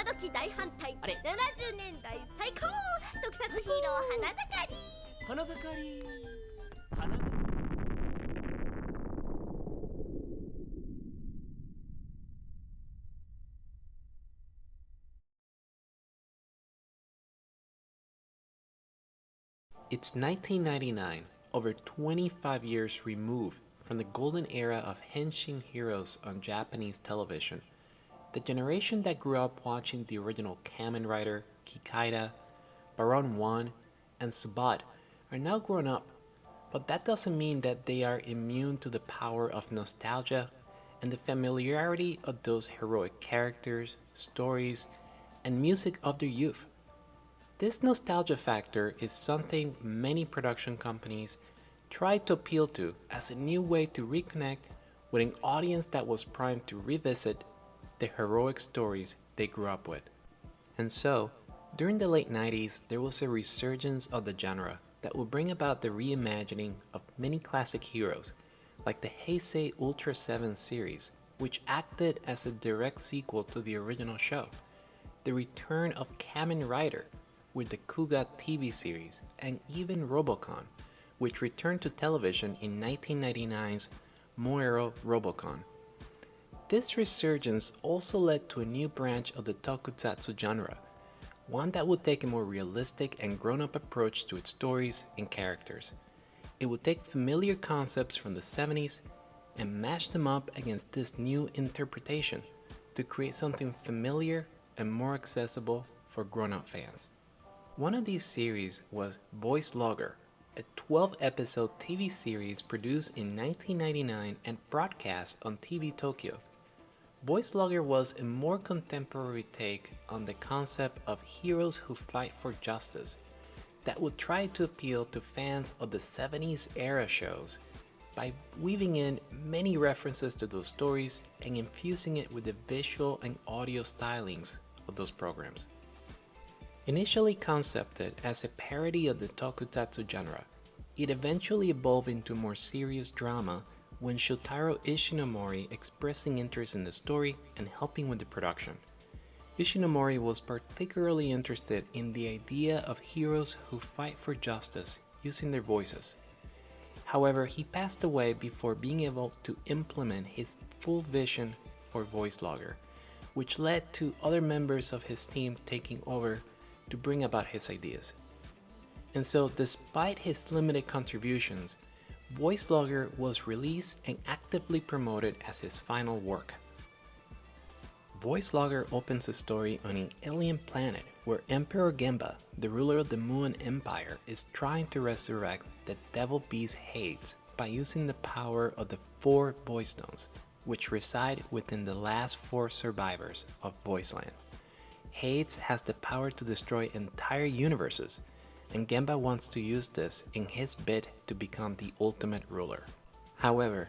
今時大反対。あれ70年代最高特撮ヒーロー花盛り。花盛り。花盛り。It's 1999, over 25 years removed from the golden era of henshin heroes on Japanese television. The generation that grew up watching the original Kamen Rider, Kikaider, Baron 1, and Subat are now grown up, but that doesn't mean that they are immune to the power of nostalgia and the familiarity of those heroic characters, stories, and music of their youth. This nostalgia factor is something many production companies try to appeal to as a new way to reconnect with an audience that was primed to revisit the heroic stories they grew up with. And so, during the late 90s, there was a resurgence of the genre that would bring about the reimagining of many classic heroes, like the Heisei Ultra 7 series, which acted as a direct sequel to the original show, the return of Kamen Rider with the Kuga TV series, and even Robocon, which returned to television in 1999's Moero Robocon. This resurgence also led to a new branch of the tokusatsu genre, one that would take a more realistic and grown-up approach to its stories and characters. It would take familiar concepts from the 70s and mash them up against this new interpretation to create something familiar and more accessible for grown-up fans. One of these series was Voicelugger, a 12-episode TV series produced in 1999 and broadcast on TV Tokyo. Voicelugger was a more contemporary take on the concept of heroes who fight for justice that would try to appeal to fans of the 70s era shows by weaving in many references to those stories and infusing it with the visual and audio stylings of those programs. Initially concepted as a parody of the tokusatsu genre, it eventually evolved into more serious drama when Shotaro Ishinomori expressing interest in the story and helping with the production. Ishinomori was particularly interested in the idea of heroes who fight for justice using their voices. However, he passed away before being able to implement his full vision for Voicelugger, which led to other members of his team taking over to bring about his ideas. And so, despite his limited contributions, Voicelugger was released and actively promoted as his final work. Voicelugger opens the story on an alien planet where Emperor Genba, the ruler of the Muon Empire, is trying to resurrect the Devil Beast Hades by using the power of the 4 Voice Stones, which reside within the last 4 survivors of Voiceland. Hades has the power to destroy entire universes, and Genba wants to use this in his bid to become the ultimate ruler. However,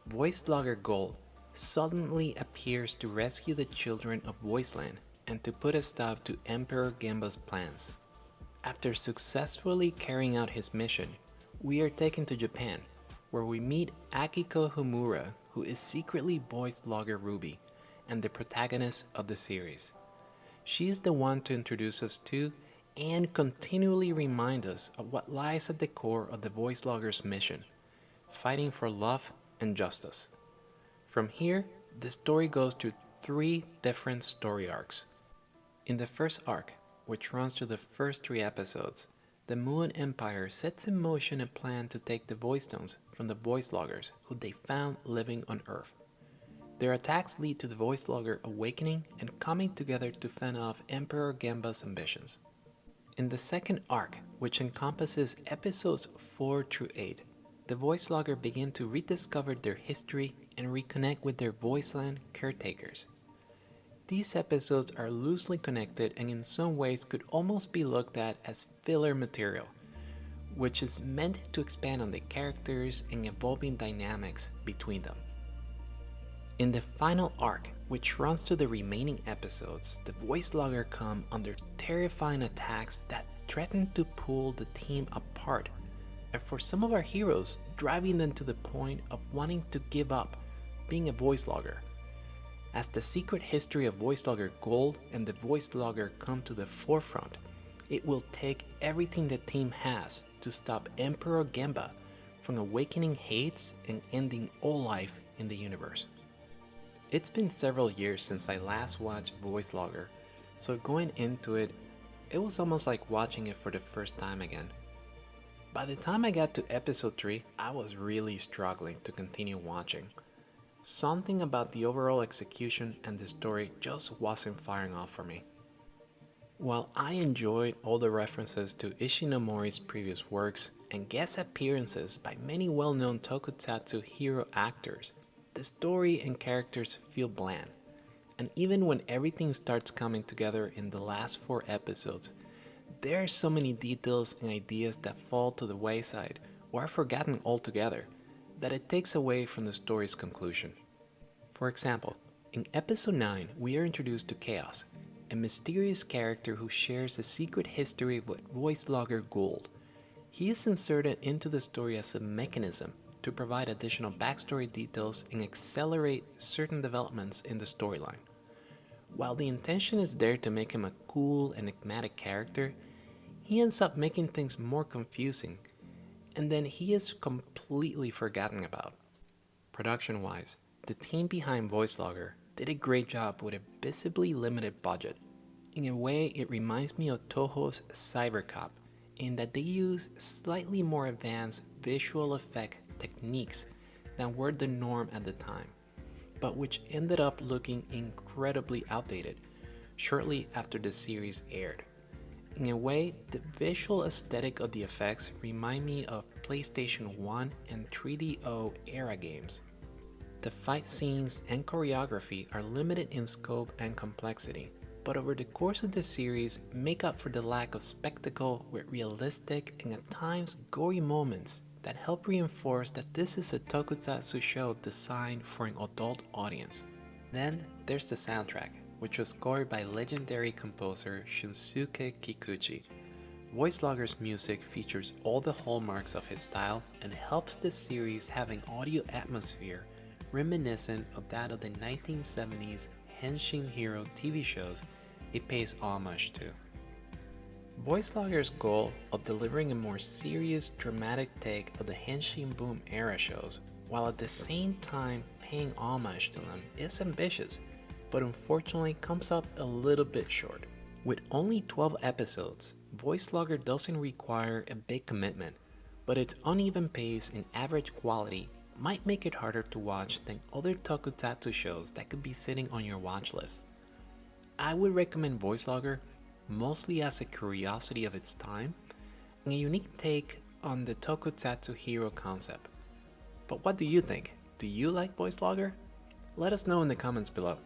Voicelugger Gold suddenly appears to rescue the children of Voiceland and to put a stop to Emperor Genba's plans. After successfully carrying out his mission, we are taken to Japan, where we meet Akiko Homura, who is secretly Voicelugger Ruby and the protagonist of the series. She is the one to introduce us to and continually remind us of what lies at the core of the Voicelugger's mission, fighting for love and justice. From here, the story goes through 3 different story arcs. In the first arc, which runs through the first 3 episodes, the Muon Empire sets in motion a plan to take the Voice Stones from the Voiceluggers who they found living on Earth. Their attacks lead to the Voicelugger awakening and coming together to fend off Emperor Genba's ambitions. In the second arc, which encompasses episodes 4 through 8, the Voicelugger begin to rediscover their history and reconnect with their Voiceland caretakers. These episodes are loosely connected and in some ways could almost be looked at as filler material, which is meant to expand on the characters and evolving dynamics between them. In the final arc, which runs through the remaining episodes, the Voicelugger come under terrifying attacks that threaten to pull the team apart, and for some of our heroes, driving them to the point of wanting to give up being a Voicelugger. As the secret history of Voicelugger Gold and the Voicelugger come to the forefront, it will take everything the team has to stop Emperor Gemba from awakening hates and ending all life in the universe. It's been several years since I last watched Voicelugger, so going into it, it was almost like watching it for the first time again. By the time I got to episode 3, I was really struggling to continue watching. Something about the overall execution and the story just wasn't firing off for me. While I enjoyed all the references to Ishinomori's previous works and guest appearances by many well-known tokusatsu hero actors, the story and characters feel bland. And even when everything starts coming together in the last 4 episodes, there are so many details and ideas that fall to the wayside or are forgotten altogether that it takes away from the story's conclusion. For example, in episode 9 we are introduced to Chaos, a mysterious character who shares a secret history with Voicelugger Gold. He is inserted into the story as a mechanism to provide additional backstory details and accelerate certain developments in the storyline. While the intention is there to make him a cool, enigmatic character, he ends up making things more confusing, and then he is completely forgotten about. Production-wise, the team behind Voicelugger did a great job with a visibly limited budget. In a way, it reminds me of Toho's Cybercop, in that they use slightly more advanced visual effect techniques than were the norm at the time, but which ended up looking incredibly outdated shortly after the series aired. In a way, the visual aesthetic of the effects remind me of PlayStation 1 and 3DO era games. The fight scenes and choreography are limited in scope and complexity, but over the course of the series make up for the lack of spectacle with realistic and at times gory moments that help reinforce that this is a tokusatsu show designed for an adult audience. Then there's the soundtrack, which was scored by legendary composer Shunsuke Kikuchi. Voicelugger's music features all the hallmarks of his style and helps the series have an audio atmosphere reminiscent of that of the 1970s Henshin Hero TV shows it pays homage to. Voicelugger's goal of delivering a more serious, dramatic take of the Henshin Boom era shows, while at the same time paying homage to them, is ambitious, but unfortunately comes up a little bit short. With only 12 episodes, Voicelugger doesn't require a big commitment, but its uneven pace and average quality might make it harder to watch than other tokusatsu shows that could be sitting on your watch list. I would recommend Voicelugger mostly as a curiosity of its time and a unique take on the tokusatsu hero concept. But what do you think? Do you like Voicelugger? Let us know in the comments below.